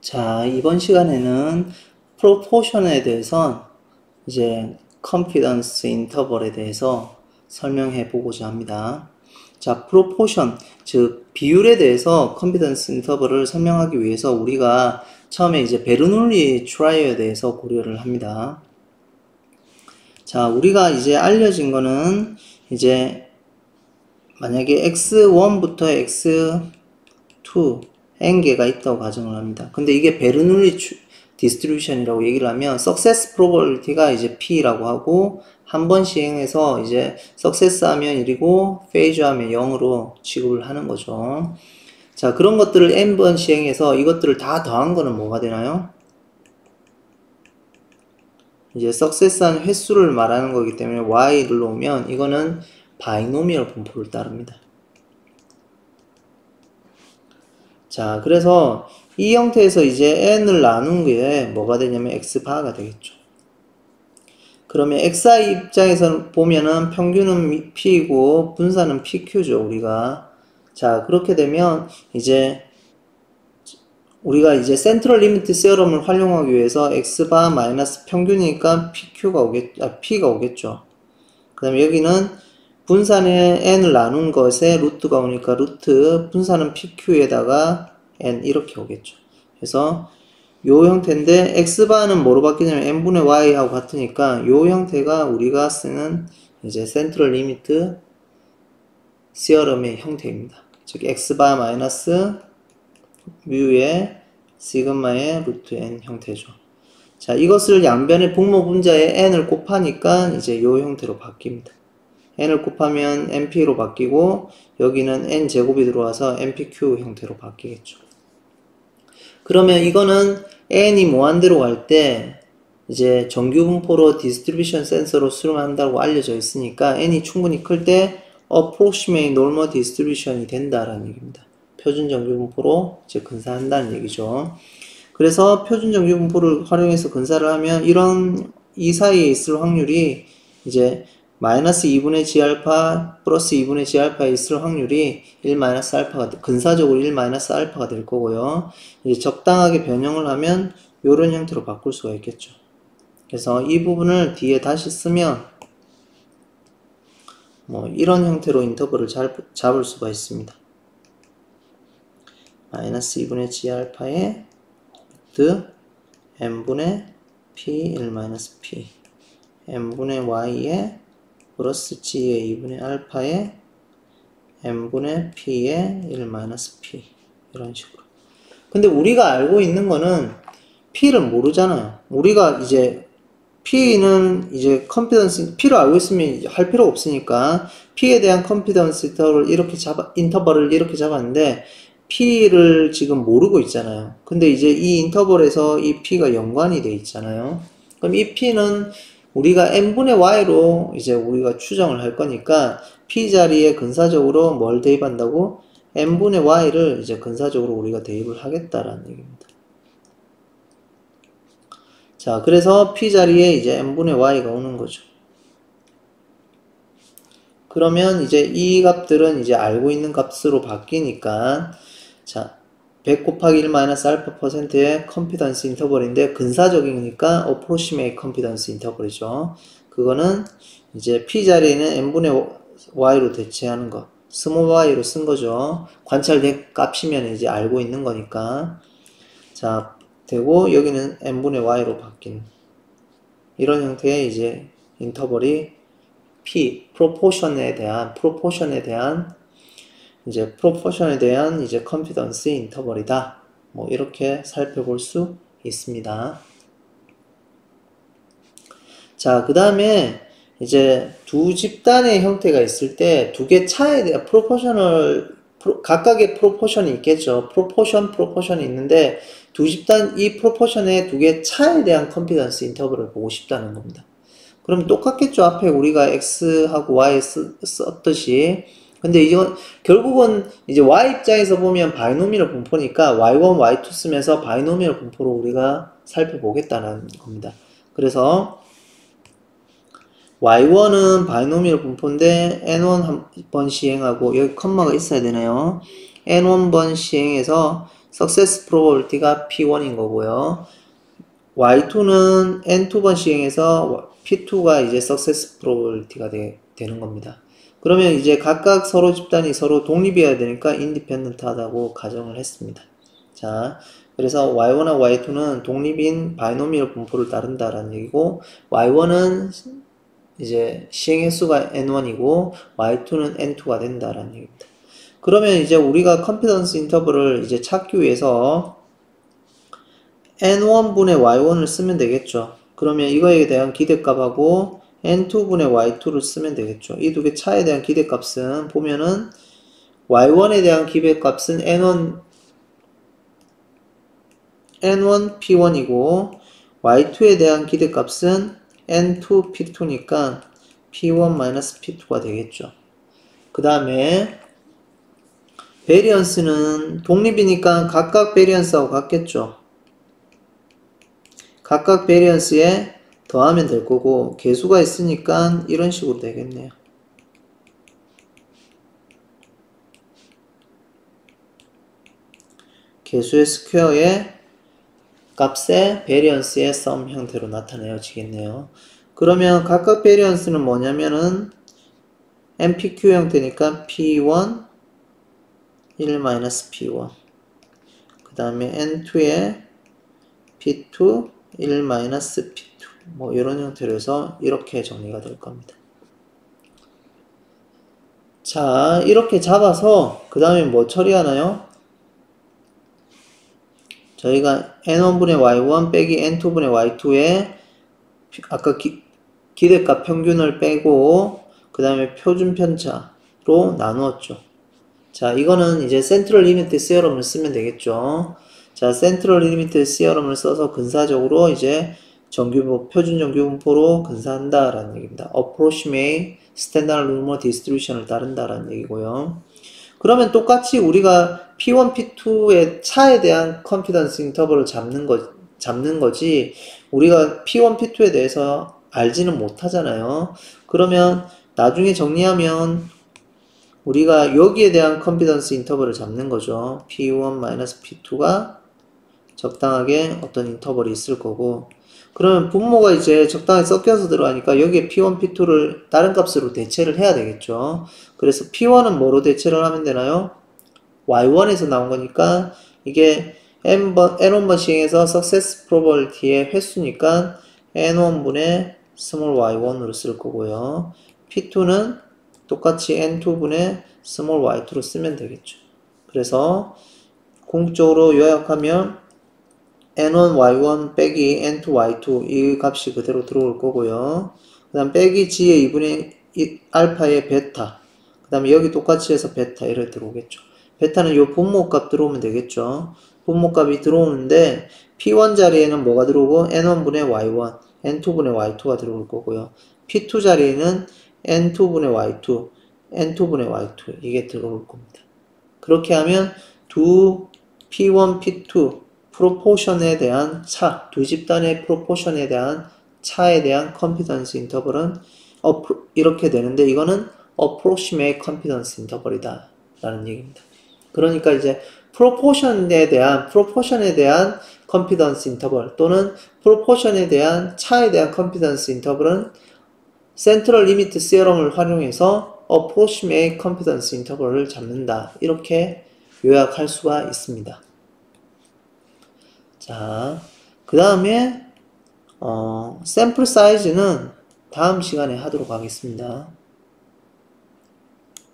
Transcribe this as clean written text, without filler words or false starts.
자, 이번 시간에는 프로포션에 대해서 이제 컨피던스 인터벌에 대해서 설명해 보고자 합니다. 자, 프로포션, 즉 비율에 대해서 컨피던스 인터벌을 설명하기 위해서 우리가 처음에 이제 베르놀리 트라이어에 대해서 고려를 합니다. 자, 우리가 이제 알려진 거는 이제 만약에 x1부터 x2 n개가 있다고 가정을 합니다. 근데 이게 베르놀리 디스트리뷰션이라고 얘기를 하면 석세스 프로버빌리티가 이제 P라고 하고 한 번 시행해서 이제 석세스 하면 1이고 페이즈 하면 0으로 취급을 하는 거죠. 자, 그런 것들을 n번 시행해서 이것들을 다 더한 거는 뭐가 되나요? 이제 석세스한 횟수를 말하는 거기 때문에 y를 놓으면 이거는 바이노미얼 분포를 따릅니다. 자, 그래서 이 형태에서 이제 n을 나눈 게 뭐가 되냐면 x바가 되겠죠. 그러면 xi 입장에서 보면은 평균은 p이고 분산은 pq죠, 우리가. 자, 그렇게 되면 이제 우리가 이제 센트럴 리미트 세어럼을 활용하기 위해서 x바 마이너스 평균이니까 p가 오겠죠. 그 다음에 여기는 분산에 n을 나눈 것에 루트가 오니까 루트 분산은 pq에다가 n 이렇게 오겠죠. 그래서 요 형태인데 x바는 뭐로 바뀌냐면 n분의 y하고 같으니까 요 형태가 우리가 쓰는 이제 센트럴 리미트 시어럼의 형태입니다. 즉 x바 마이너스 뮤의 시그마의 루트 n 형태죠. 자, 이것을 양변의 분모 분자에 n을 곱하니까 이제 요 형태로 바뀝니다. n을 곱하면 np로 바뀌고 여기는 n제곱이 들어와서 npq 형태로 바뀌겠죠. 그러면 이거는 n이 무한대로 갈 때 이제 정규 분포로 디스트리뷰션 센서로 수렴한다고 알려져 있으니까 n이 충분히 클 때 approximate normal distribution이 된다라는 얘기입니다. 표준 정규 분포로 이제 근사한다는 얘기죠. 그래서 표준 정규 분포를 활용해서 근사를 하면 이 사이에 있을 확률이 이제 마이너스 2분의 g알파 플러스 2분의 g알파에 있을 확률이 1 마이너스 알파가 근사적으로 1 마이너스 알파가 될 거고요. 이제 적당하게 변형을 하면 이런 형태로 바꿀 수가 있겠죠. 그래서 이 부분을 뒤에 다시 쓰면 뭐 이런 형태로 인터벌을 잡을 수가 있습니다. 마이너스 2분의 g알파에 루트 n분의 p 1 마이너스 p n분의 y에 플러스 g의 2분의 알파에 n분의 p의 1 마이너스 p 이런 식으로. 근데 우리가 알고 있는 거는 p를 모르잖아요. 우리가 이제 p는 이제 컨피던스 p를 알고 있으면 할 필요가 없으니까 p에 대한 컨피던스 인터벌을 이렇게 잡았는데 p를 지금 모르고 있잖아요. 근데 이제 이 인터벌에서 이 p가 연관이 돼 있잖아요. 그럼 이 p는 우리가 n분의 y로 이제 우리가 추정을 할 거니까 p 자리에 근사적으로 뭘 대입한다고? n분의 y를 이제 근사적으로 우리가 대입을 하겠다라는 얘기입니다. 자, 그래서 p 자리에 이제 n분의 y가 오는 거죠. 그러면 이제 이 값들은 이제 알고 있는 값으로 바뀌니까 자, 100 곱하기 1 마이너스 알파 퍼센트의 컨피던스 인터벌인데 근사적이니까 approximate confidence interval이죠. 그거는 이제 p 자리에는 n분의 y로 대체하는 거, 스몰 y로 쓴 거죠. 관찰된 값이면 이제 알고 있는 거니까. 자, 되고 여기는 n분의 y로 바뀐 이런 형태의 이제 인터벌이 p 프로포션에 대한 이제 컨피던스 인터벌이다. 뭐 이렇게 살펴볼 수 있습니다. 자, 그 다음에 이제 두 집단의 형태가 있을 때 두 개 차에 대한 각각의 프로포션이 있겠죠. 프로포션이 있는데 두 집단 이 프로포션의 두 개 차에 대한 컨피던스 인터벌을 보고 싶다는 겁니다. 그럼 똑같겠죠. 앞에 우리가 x하고 y 썼듯이. 근데 이건 결국은 이제 y 입장에서 보면 바이노미얼 분포니까 y1, y2 쓰면서 바이노미얼 분포로 우리가 살펴보겠다는 겁니다. 그래서 y1은 바이노미얼 분포인데 n1 한 번 시행하고 여기 컴마가 있어야 되네요. n1번 시행해서 success probability가 P1인 거고요. Y2는 N2번 시행해서 P2가 이제 success probability가 되는 겁니다. 그러면 이제 각각 서로 집단이 서로 독립이어야 되니까 independent 하다고 가정을 했습니다. 자, 그래서 Y1과 Y2는 독립인 바이노미얼 분포를 따른다라는 얘기고, Y1은 이제 시행 횟수가 N1이고, Y2는 N2가 된다라는 얘기입니다. 그러면 이제 우리가 컨피던스 인터벌을 이제 찾기 위해서 N1분의 Y1을 쓰면 되겠죠. 그러면 이거에 대한 기대값하고 N2분의 Y2를 쓰면 되겠죠. 이 두 개 차에 대한 기대값은 보면은 Y1에 대한 기대값은 N1 P1이고 Y2에 대한 기대값은 N2 P2니까 P1 P2가 되겠죠. 그 다음에 베리언스는 독립이니까 각각 베리언스하고 같겠죠. 각각 베리언스에 더하면 될 거고 개수가 있으니까 이런 식으로 되겠네요. 개수의 스퀘어의 값의 베리언스의 썸 형태로 나타내어지겠네요. 그러면 각각 베리언스는 뭐냐면은 MPQ 형태니까 P1 1-P1 그 다음에 N2의 P2 1-P2 뭐 이런 형태로 해서 이렇게 정리가 될 겁니다. 자, 이렇게 잡아서 그 다음에 뭐 처리하나요? 저희가 N1분의 Y1 빼기 N2분의 Y2에 아까 기대값 평균을 빼고 그 다음에 표준 편차로 나누었죠. 자, 이거는 이제 센트럴 리미트 시어럼을 쓰면 되겠죠. 자, 센트럴 리미트 시어럼을 써서 근사적으로 이제 표준 정규 분포로 근사한다라는 얘기입니다. approximate standard normal distribution을 따른다라는 얘기고요. 그러면 똑같이 우리가 P1, P2의 차에 대한 컨피던스 인터벌을 잡는 거지 우리가 P1, P2에 대해서 알지는 못하잖아요. 그러면 나중에 정리하면 우리가 여기에 대한 컨피던스 인터벌을 잡는 거죠. P1 P2가 적당하게 어떤 인터벌이 있을 거고 그러면 분모가 이제 적당히 섞여서 들어가니까 여기에 P1, P2를 다른 값으로 대체를 해야 되겠죠. 그래서 P1은 뭐로 대체를 하면 되나요? Y1에서 나온 거니까 이게 N1번 시행해서 success probability의 횟수니까 N1분의 small y1으로 쓸 거고요. P2는 똑같이 N2분의 small y2로 쓰면 되겠죠. 그래서 궁극적으로 요약하면 N1 y1 빼기 N2 y2 이 값이 그대로 들어올 거고요. 그 다음 빼기 g의 2분의 알파의 베타 그 다음에 여기 똑같이 해서 베타 이렇게 들어오겠죠. 베타는 요 분모값 들어오면 되겠죠. 분모값이 들어오는데 P1 자리에는 뭐가 들어오고 N1분의 Y1, N2분의 Y2가 들어올 거고요. P2 자리에는 N2분의 Y2, N2분의 Y2 이게 들어올 겁니다. 그렇게 하면 두 P1, P2 프로포션에 대한 차, 두 집단의 프로포션에 대한 차에 대한 컨피던스 인터벌은 이렇게 되는데 이거는 approximate confidence interval이다 라는 얘기입니다. 그러니까 이제 프로포션에 대한 컨피던스 인터벌 또는 프로포션에 대한 차에 대한 컨피던스 인터벌은 센트럴 리미트 시어럼을 활용해서 approximate confidence interval을 잡는다. 이렇게 요약할 수가 있습니다. 자, 그 다음에 샘플 사이즈는 다음 시간에 하도록 하겠습니다.